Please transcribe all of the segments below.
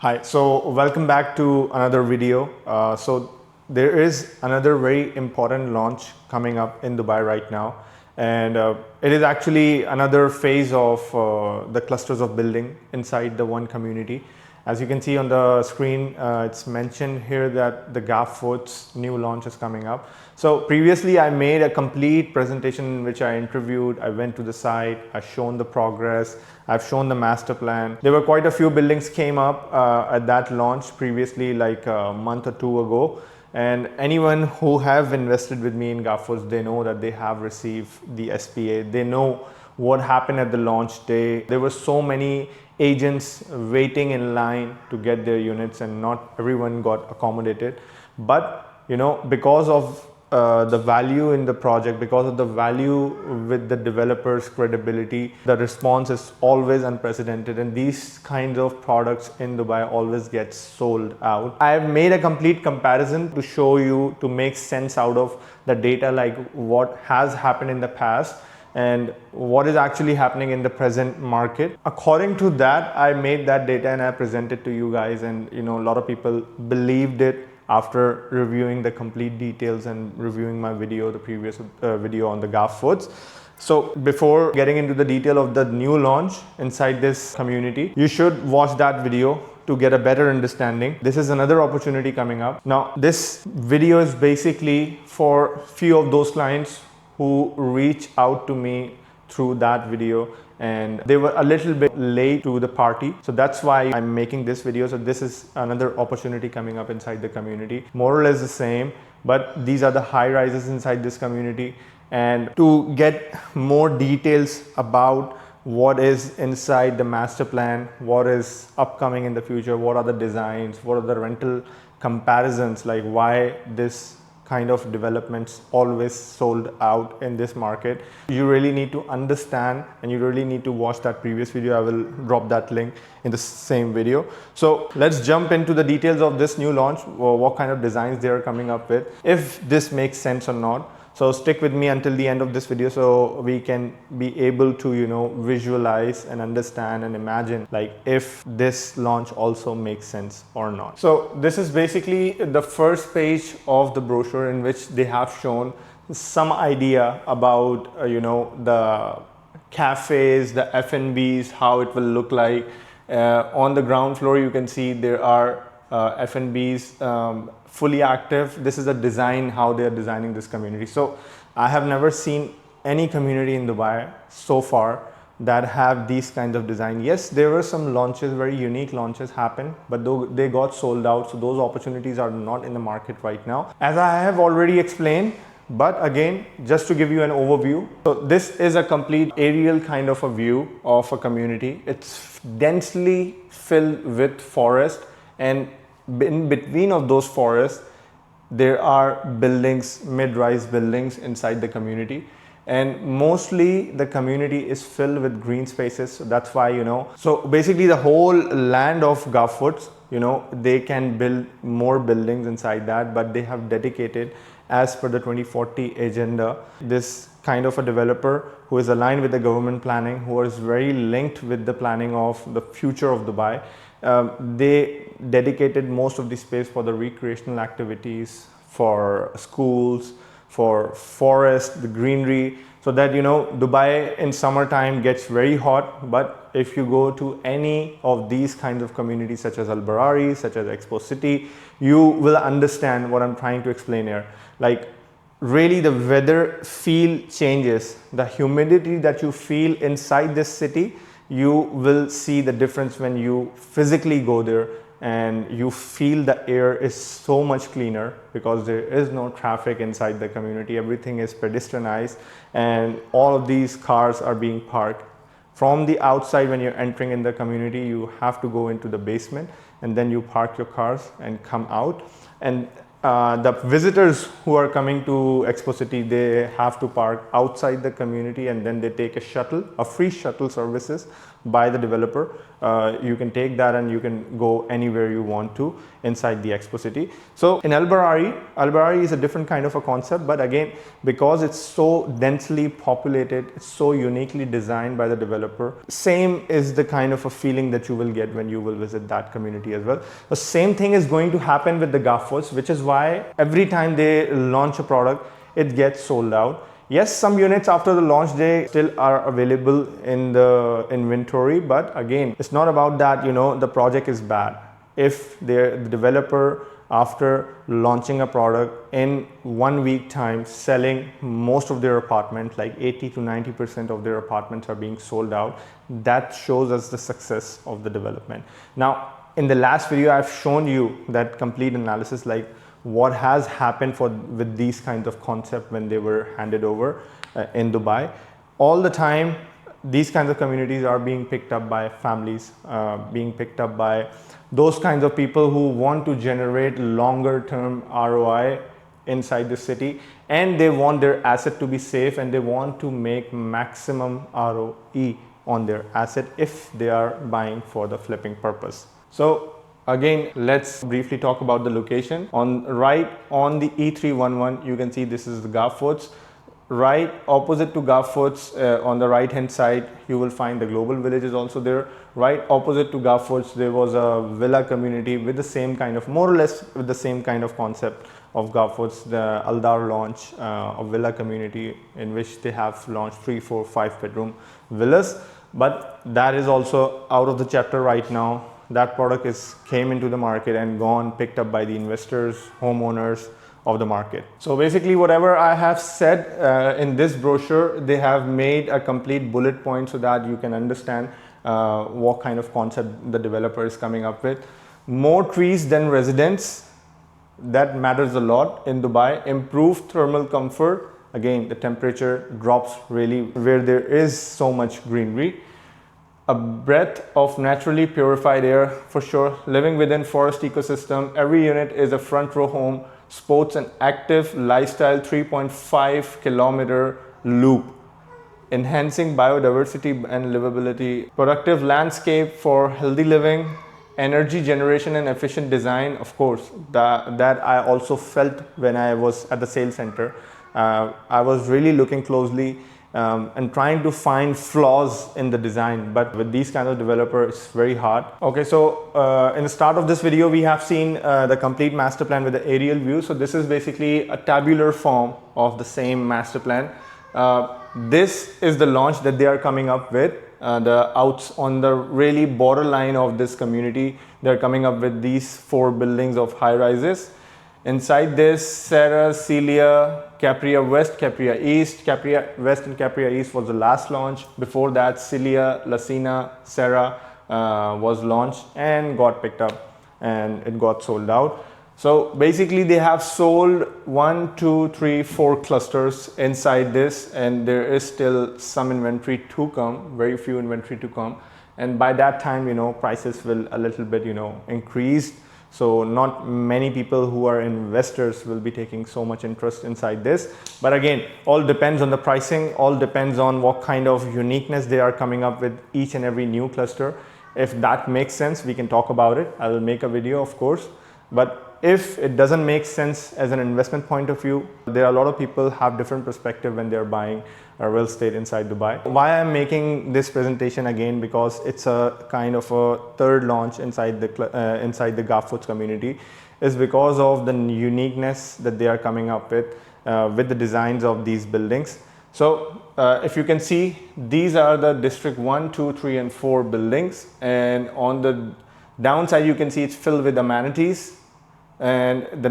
Hi, so welcome back to another video. So there is another very important launch coming up in Dubai right now, and it is actually another phase of the clusters of building inside the one community. As you can see on the screen, it's mentioned here that the Ghaf Woods new launch is coming up. So previously I made a complete presentation in which I interviewed, I went to the site, I've shown the progress, I've shown the master plan. There were quite a few buildings came up at that launch previously, like a month or two ago. And anyone who have invested with me in Ghaf Woods, they know that they have received the SPA. They know what happened at the launch day. There were so many agents waiting in line to get their units, and not everyone got accommodated. But because of the value in the project, because of the value with the developers' credibility, the response is always unprecedented, and these kinds of products in Dubai always get sold out. I have made a complete comparison to show you, to make sense out of the data, like what has happened in the past and what is actually happening in the present market. According to that, I made that data and I presented to you guys, and a lot of people believed it after reviewing the complete details and reviewing my video, the previous video on the Ghaf Woods. So before getting into the detail of the new launch inside this community, you should watch that video to get a better understanding. This is another opportunity coming up. Now, this video is basically for few of those clients who reach out to me through that video, and they were a little bit late to the party. So that's why I'm making this video. So this is another opportunity coming up inside the community. More or less the same, but these are the high rises inside this community. And to get more details about what is inside the master plan, what is upcoming in the future, what are the designs, what are the rental comparisons, like why this kind of developments always sold out in this market, you really need to understand, and you really need to watch that previous video. I will drop that link in the same video. So let's jump into the details of this new launch, or what kind of designs they are coming up with, if this makes sense or not. So stick with me until the end of this video so we can be able to visualize and understand and imagine, like, if this launch also makes sense or not. So this is basically the first page of the brochure, in which they have shown some idea about the cafes, the F&Bs, how it will look like. On the ground floor you can see there are F&Bs fully active. This is a design, how they are designing this community. So I have never seen any community in Dubai so far that have these kinds of design. Yes, there were some launches, very unique launches happen, but though they got sold out, so those opportunities are not in the market right now, as I have already explained. But again, just to give you an overview, so this is a complete aerial kind of a view of a community. It's densely filled with forest, and in between of those forests there are buildings, mid-rise buildings inside the community, and mostly the community is filled with green spaces. So that's why so basically the whole land of Ghaf Woods, they can build more buildings inside that, but they have dedicated, as per the 2040 agenda, this kind of a developer who is aligned with the government planning, who is very linked with the planning of the future of Dubai. They dedicated most of the space for the recreational activities, for schools, for forest, the greenery, so that Dubai in summertime gets very hot. But if you go to any of these kinds of communities, such as Al Barari, such as Expo City, you will understand what I'm trying to explain here. Like, really the weather feel changes, the humidity that you feel inside this city, you will see the difference when you physically go there, and you feel the air is so much cleaner because there is no traffic inside the community. Everything is pedestrianized, and all of these cars are being parked. From the outside, when you're entering in the community, you have to go into the basement, and then you park your cars and come out. And the visitors who are coming to Expo City, they have to park outside the community, and then they take a shuttle, a free shuttle services by the developer. You can take that and you can go anywhere you want to inside the Expo City. So in Al Barari is a different kind of a concept, but again, because it's so densely populated, it's so uniquely designed by the developer. Same is the kind of a feeling that you will get when you will visit that community as well. The same thing is going to happen with the Ghaf Woods, which is why every time they launch a product, it gets sold out. Yes, some units after the launch day still are available in the inventory, but again, it's not about that, the project is bad. If the developer, after launching a product in 1 week time, selling most of their apartments, like 80 to 90% of their apartments are being sold out, that shows us the success of the development. Now, in the last video, I've shown you that complete analysis, like what has happened with these kinds of concepts when they were handed over in Dubai. All the time, these kinds of communities are being picked up by families, being picked up by those kinds of people who want to generate longer term ROI inside the city, and they want their asset to be safe, and they want to make maximum ROE on their asset if they are buying for the flipping purpose. So again, let's briefly talk about the location. Right on the E311, you can see this is the Ghaf Woods. Right opposite to Ghaf Woods, on the right hand side, you will find the Global Village is also there. Right opposite to Ghaf Woods, there was a villa community with the same kind of, more or less with the same kind of concept of Ghaf Woods, the Aldar launch, a villa community in which they have launched 3, 4, 5 bedroom villas. But that is also out of the chapter right now. That product came into the market and gone, picked up by the investors, homeowners of the market. So basically, whatever I have said in this brochure, they have made a complete bullet point so that you can understand what kind of concept the developer is coming up with. More trees than residents, that matters a lot in Dubai. Improved thermal comfort. Again, the temperature drops really where there is so much greenery. A breath of naturally purified air, for sure. Living within forest ecosystem. Every unit is a front row home. Sports and active lifestyle 3.5 kilometer loop. Enhancing biodiversity and livability. Productive landscape for healthy living. Energy generation and efficient design. Of course, that I also felt when I was at the sales center. I was really looking closely and trying to find flaws in the design, but with these kind of developers, it's very hard. Okay, so in the start of this video, we have seen the complete master plan with the aerial view. So this is basically a tabular form of the same master plan. This is the launch that they are coming up with. On the really borderline of this community, they're coming up with these 4 buildings of high rises. Inside this, Sarah, Celia, Capria West, Capria East. Capria West and Capria East was the last launch. Before that, Celia, Lucina, Sarah was launched and got picked up and it got sold out. So basically they have sold 1, 2, 3, 4 clusters inside this, and there is still some inventory to come, very few inventory to come. And by that time, prices will a little bit, increase. So not many people who are investors will be taking so much interest inside this. But again, all depends on the pricing, all depends on what kind of uniqueness they are coming up with each and every new cluster. If that makes sense, we can talk about it. I will make a video, of course. But if it doesn't make sense as an investment point of view, there are a lot of people have different perspective when they're buying real estate inside Dubai. Why I'm making this presentation again, because it's a kind of a third launch inside the Ghaf Woods community, is because of the uniqueness that they are coming up with the designs of these buildings. So if you can see, these are the District 1, 2, 3 and 4 buildings, and on the downside you can see it's filled with amenities. And the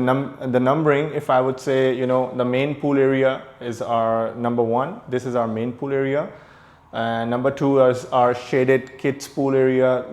numbering, if I would say, the main pool area is our number 1. This is our main pool area. Number 2 is our shaded kids pool area,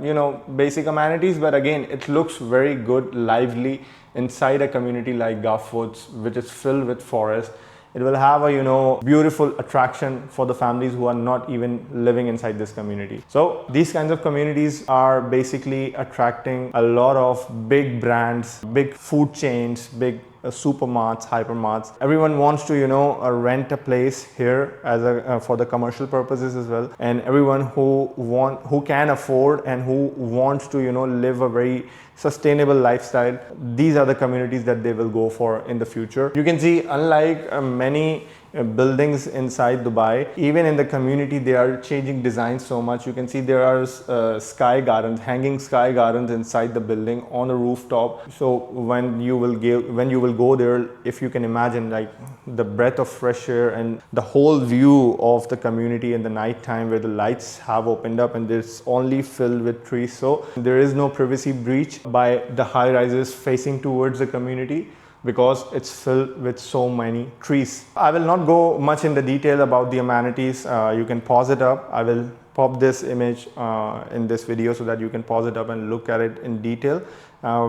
basic amenities. But again, it looks very good, lively inside a community like Ghaf Woods, which is filled with forest. It will have a beautiful attraction for the families who are not even living inside this community. So these kinds of communities are basically attracting a lot of big brands, big food chains, big supermarts, hypermarts. Everyone wants to, you know, rent a place here as a for the commercial purposes as well. And everyone who can afford and who wants to, you know, live a very sustainable lifestyle, these are the communities that they will go for in the future. You can see, unlike many buildings inside Dubai, even in the community they are changing designs so much. You can see there are sky gardens, hanging sky gardens inside the building on a rooftop. So when you will go there, if you can imagine, like the breath of fresh air and the whole view of the community in the night time, where the lights have opened up and it's only filled with trees, so there is no privacy breach by the high rises facing towards the community, because it's filled with so many trees. I will not go much into detail about the amenities. You can pause it up. I will pop this image in this video so that you can pause it up and look at it in detail.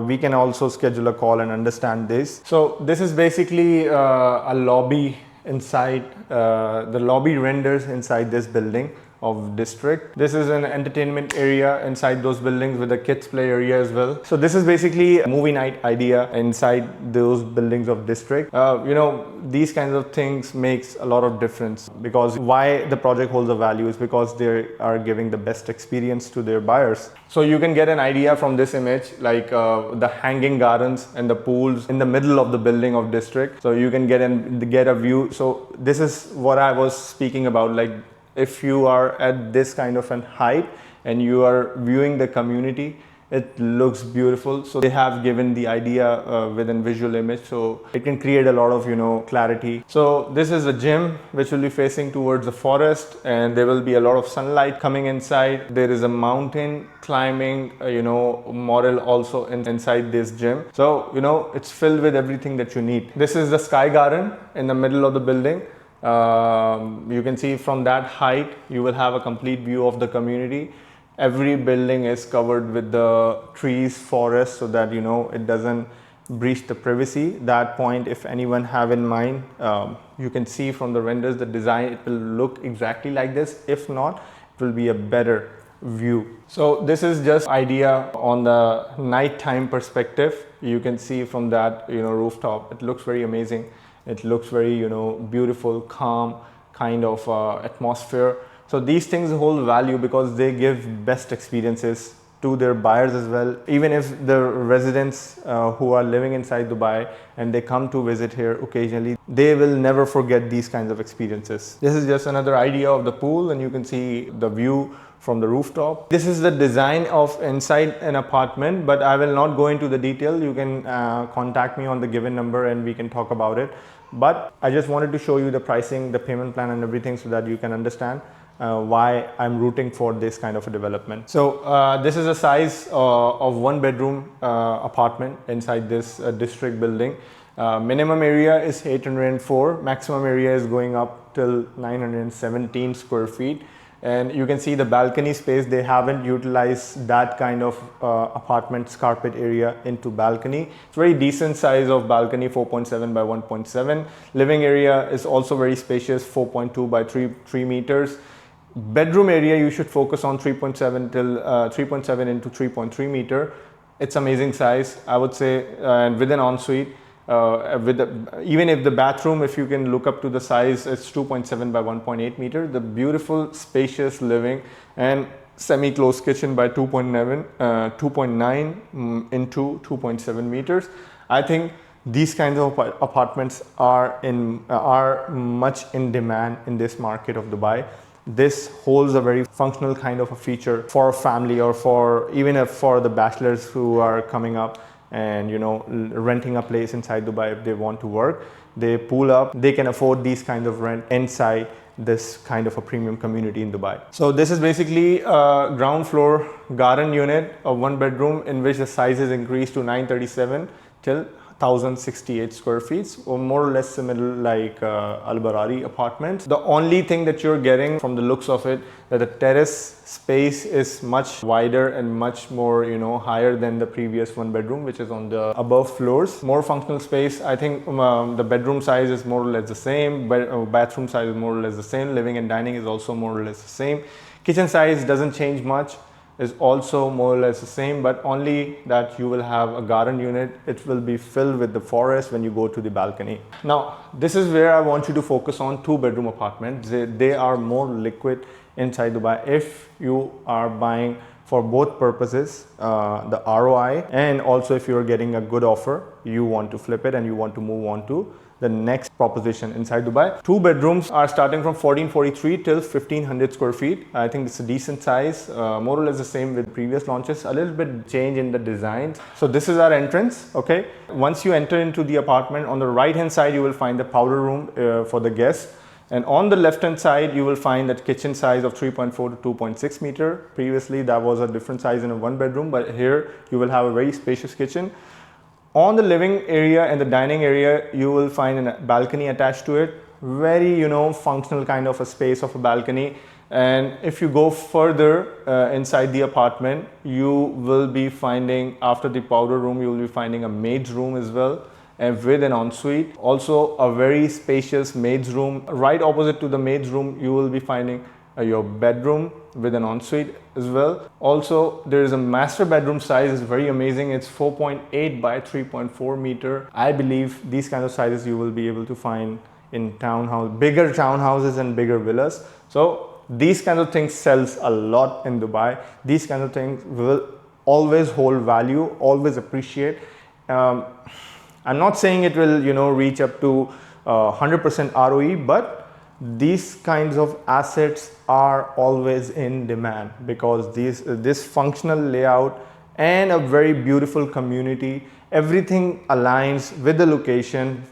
We can also schedule a call and understand this. So this is basically a lobby inside, the lobby renders inside this building of Distrikt. This is an entertainment area inside those buildings with a kids play area as well. So this is basically a movie night idea inside those buildings of Distrikt. You know, these kinds of things makes a lot of difference, because why the project holds a value is because they are giving the best experience to their buyers. So you can get an idea from this image, like the hanging gardens and the pools in the middle of the building of Distrikt. So you can get a view. So this is what I was speaking about, like if you are at this kind of an height and you are viewing the community, it looks beautiful. So they have given the idea within visual image, so it can create a lot of, you know, clarity. So this is a gym which will be facing towards the forest, and there will be a lot of sunlight coming inside. There is a mountain climbing, you know, model also inside this gym. So, you know, it's filled with everything that you need. This is the sky garden in the middle of the building. You can see from that height you will have a complete view of the community. Every building is covered with the trees, forest, so that, you know, it doesn't breach the privacy. That point, if anyone have in mind, you can see from the renders the design, it will look exactly like this. If not, it will be a better view. So this is just idea on the nighttime perspective. You can see from that, you know, rooftop, it looks very amazing. It looks very, you know, beautiful, calm kind of atmosphere. So these things hold value because they give best experiences to their buyers as well. Even if the residents who are living inside Dubai and they come to visit here occasionally, they will never forget these kinds of experiences. This is just another idea of the pool, and you can see the view from the rooftop. This is the design of inside an apartment, but I will not go into the detail. You can contact me on the given number and we can talk about it. But I just wanted to show you the pricing, the payment plan and everything, so that you can understand why I'm rooting for this kind of a development. So this is a size of 1-bedroom apartment inside this Distrikt building. Minimum area is 804, maximum area is going up till 917 square feet. And you can see the balcony space, they haven't utilized that kind of apartment's carpet area into balcony. It's very decent size of balcony, 4.7 by 1.7. Living area is also very spacious, 4.2 by 3 meters. Bedroom area, you should focus on 3.7 till 3.7 into 3.3 meter. It's amazing size, I would say, and with an ensuite. Even if the bathroom, if you can look up to the size, it's 2.7 by 1.8 meter. The beautiful spacious living and semi-closed kitchen by 2.9 into 2.7 meters. I think these kinds of apartments are much in demand in this market of Dubai. This holds a very functional kind of a feature for a family, or for even for the bachelors who are coming up and, you know, renting a place inside Dubai. If they want to work, they pull up, they can afford these kinds of rent inside this kind of a premium community in Dubai. So this is basically a ground floor garden unit of 1 bedroom, in which the size is increased to 937 till 1068 square feet, or more or less similar like Al Barari apartments. The only thing that you're getting from the looks of it, that the terrace space is much wider and much more, you know, higher than the previous 1 bedroom, which is on the above floors. More functional space. I think the bedroom size is more or less the same, bathroom size is more or less the same, living and dining is also more or less the same. Kitchen size doesn't change much. is also more or less the same, but only that you will have a garden unit. It will be filled with the forest when you go to the balcony. Now, this is where I want you to focus on 2-bedroom apartments. They are more liquid inside Dubai. If you are buying for both purposes, the ROI, and also if you're getting a good offer, you want to flip it and you want to move on to the next proposition inside Dubai. 2 bedrooms are starting from 1443 till 1500 square feet. I think it's a decent size, more or less the same with previous launches, a little bit change in the designs. So this is our entrance, okay? Once you enter into the apartment, on the right hand side you will find the powder room for the guests. And on the left hand side, you will find that kitchen size of 3.4 to 2.6 meter. Previously, that was a different size in a 1 bedroom, but here you will have a very spacious kitchen. On the living area and the dining area, you will find a balcony attached to it. Very, functional kind of a space of a balcony. And if you go further inside the apartment, you will be finding, after the powder room, you will be finding a maid's room as well, and with an ensuite. Also a very spacious maid's room. Right opposite to the maid's room, you will be finding your bedroom with an ensuite as well. Also, there is a master bedroom size. It's very amazing. It's 4.8 by 3.4 meter. I believe these kind of sizes you will be able to find in bigger townhouses and bigger villas. So these kind of things sells a lot in Dubai. These kind of things will always hold value, always appreciate. I'm not saying it will, reach up to 100% ROE, but these kinds of assets are always in demand because this functional layout and a very beautiful community, everything aligns with the location.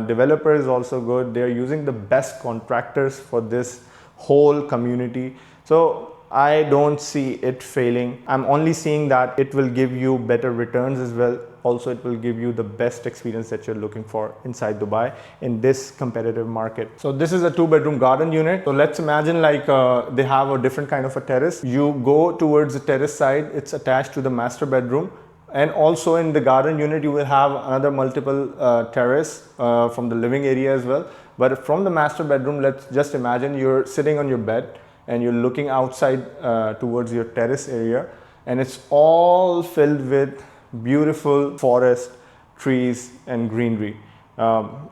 Developer is also good. They're using the best contractors for this whole community. So I don't see it failing. I'm only seeing that it will give you better returns as well. Also, it will give you the best experience that you're looking for inside Dubai in this competitive market. So this is a 2-bedroom garden unit. So let's imagine like they have a different kind of a terrace. You go towards the terrace side, it's attached to the master bedroom. And also in the garden unit, you will have another multiple terrace from the living area as well. But from the master bedroom, let's just imagine you're sitting on your bed and you're looking outside towards your terrace area, and it's all filled with beautiful forest, trees and greenery.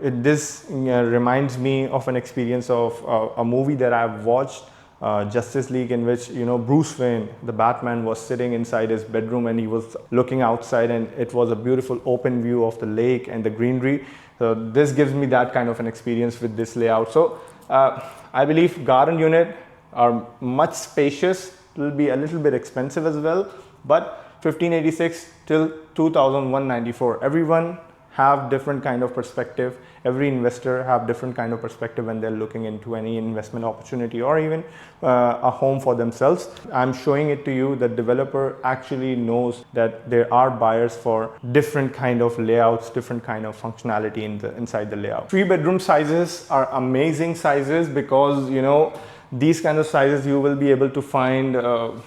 This reminds me of an experience of a movie that I've watched, Justice League, in which Bruce Wayne, the Batman, was sitting inside his bedroom and he was looking outside, and it was a beautiful open view of the lake and the greenery. So this gives me that kind of an experience with this layout. So I believe garden unit are much spacious. It will be a little bit expensive as well, but 1586 till 2194. Everyone have different kind of perspective. Every investor have different kind of perspective when they're looking into any investment opportunity or even a home for themselves. I'm showing it to you that developer actually knows that there are buyers for different kind of layouts, different kind of functionality inside the layout. 3-bedroom sizes are amazing sizes because these kind of sizes you will be able to find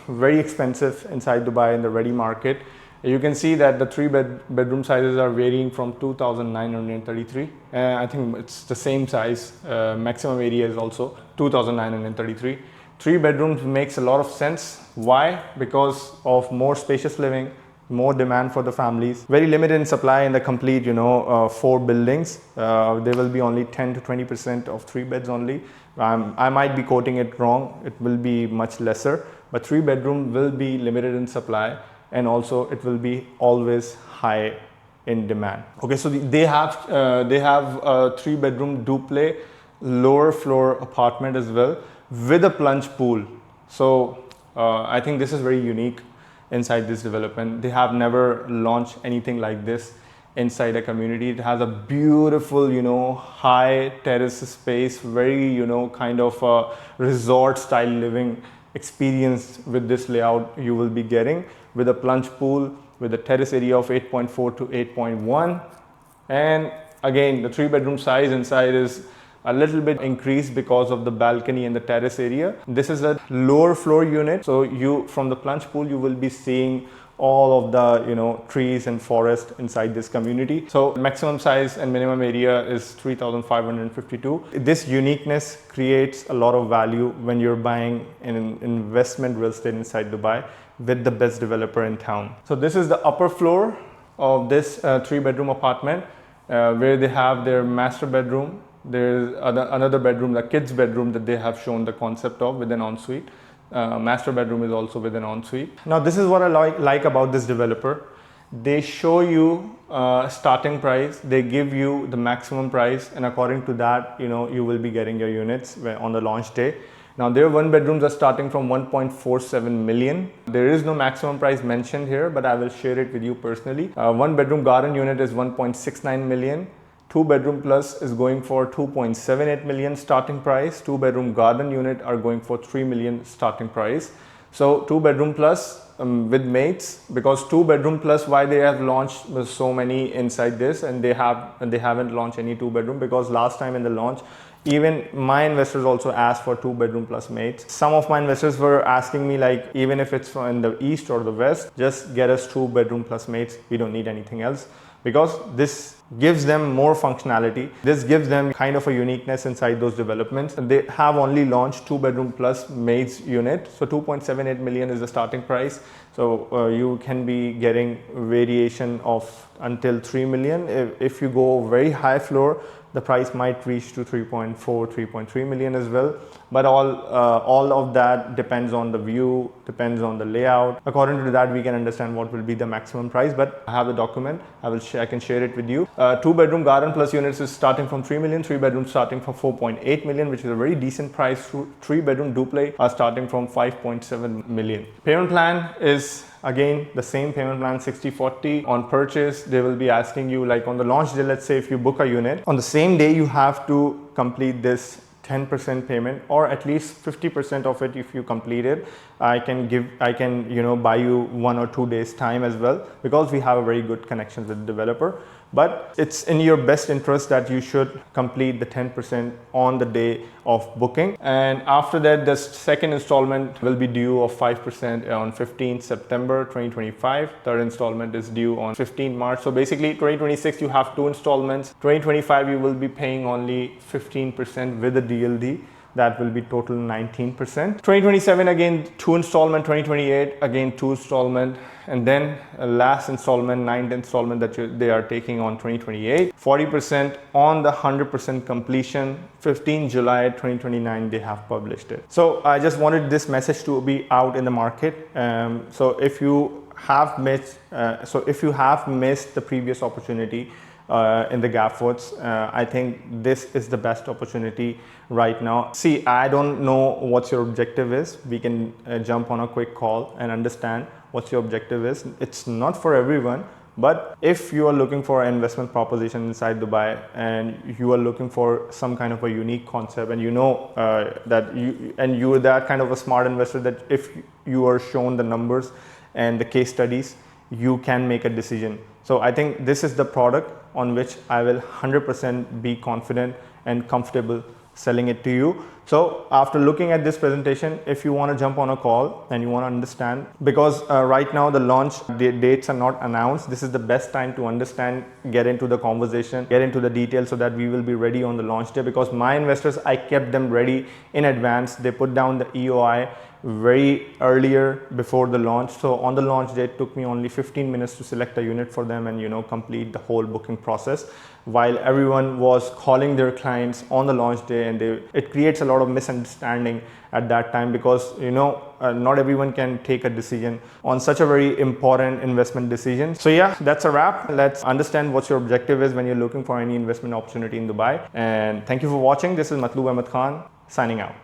very expensive inside Dubai in the ready market. You can see that the 3-bedroom sizes are varying from 2,933. I think it's the same size. Maximum area is also 2,933. 3 bedrooms makes a lot of sense. Why? Because of more spacious living, more demand for the families, very limited in supply in the complete 4 buildings. There will be only 10 to 20% of 3 beds only. I might be quoting it wrong. It will be much lesser, but 3-bedroom will be limited in supply, and also it will be always high in demand. Okay, so they have a 3-bedroom duplex lower floor apartment as well with a plunge pool. So I think this is very unique inside this development. They have never launched anything like this inside a community. It has a beautiful, high terrace space, very, kind of a resort style living experience with this layout you will be getting, with a plunge pool, with a terrace area of 8.4 to 8.1. And again, the 3-bedroom size inside is a little bit increased because of the balcony and the terrace area. This is a lower floor unit. So from the plunge pool, you will be seeing all of the trees and forest inside this community. So maximum size and minimum area is 3,552. This uniqueness creates a lot of value when you're buying an investment real estate inside Dubai. with the best developer in town. So this is the upper floor of this 3-bedroom apartment where they have their master bedroom. There's another bedroom, the kids bedroom, that they have shown the concept of with an ensuite. Master bedroom is also with an ensuite. Now this is what I like about this developer. They show you starting price, they give you the maximum price, and according to that, you will be getting your units on the launch day. Now their 1-bedrooms are starting from 1.47 million. There is no maximum price mentioned here, but I will share it with you personally. 1-bedroom garden unit is 1.69 million. 2-bedroom plus is going for 2.78 million starting price. 2-bedroom garden unit are going for 3 million starting price. So 2-bedroom plus with mates, because 2-bedroom plus, why they have launched so many inside this, and they haven't launched any 2-bedroom, because last time in the launch, even my investors also asked for 2-bedroom plus mates. Some of my investors were asking me, like, even if it's in the east or the west, just get us 2-bedroom plus mates. We don't need anything else, because this gives them more functionality. This gives them kind of a uniqueness inside those developments. And they have only launched 2-bedroom plus maids unit. So 2.78 million is the starting price. So you can be getting variation of until 3 million. If you go very high floor, the price might reach to 3.4, 3.3 million as well. But all of that depends on the view, depends on the layout. According to that, we can understand what will be the maximum price. But I have the document. I can share it with you. 2-bedroom garden plus units is starting from 3 million. 3-bedroom starting from 4.8 million, which is a very decent price. 3-bedroom duplex are starting from 5.7 million. Payment plan is again the same payment plan, 60/40. On purchase, they will be asking you, like on the launch day, let's say if you book a unit, on the same day you have to complete this 10% payment, or at least 50% of it. If you complete it, I can buy you 1 or 2 days time as well, because we have a very good connection with the developer. But it's in your best interest that you should complete the 10% on the day of booking. And after that, the second installment will be due of 5% on 15th September 2025. Third installment is due on 15th March. So basically 2026 you have 2 installments. 2025 you will be paying only 15% with the DLD. That will be total 19%. 2027 again 2 installment. 2028 again 2 installment, and then last installment, 9th installment that they are taking on 2028. 40% on the 100% completion. 15 July 2029 they have published it. So I just wanted this message to be out in the market. So if you have missed the previous opportunity in the Ghaf Woods, I think this is the best opportunity right now. See, I don't know what your objective is. We can jump on a quick call and understand what your objective is. It's not for everyone, but if you are looking for an investment proposition inside Dubai, and you are looking for some kind of a unique concept, and that you are that kind of a smart investor, that if you are shown the numbers and the case studies, you can make a decision. So I think this is the product on which I will 100% be confident and comfortable selling it to you. So after looking at this presentation, if you want to jump on a call and you want to understand, because right now the launch dates are not announced, this is the best time to understand, get into the conversation, get into the details, so that we will be ready on the launch day. Because my investors, I kept them ready in advance. They put down the EOI very earlier before the launch. So on the launch day, it took me only 15 minutes to select a unit for them and complete the whole booking process, while everyone was calling their clients on the launch day. And it creates a lot of misunderstanding at that time, because not everyone can take a decision on such a very important investment decision. So yeah, that's a wrap. Let's understand what your objective is when you're looking for any investment opportunity in Dubai. And thank you for watching. This is Matloob Ahmed Khan signing out.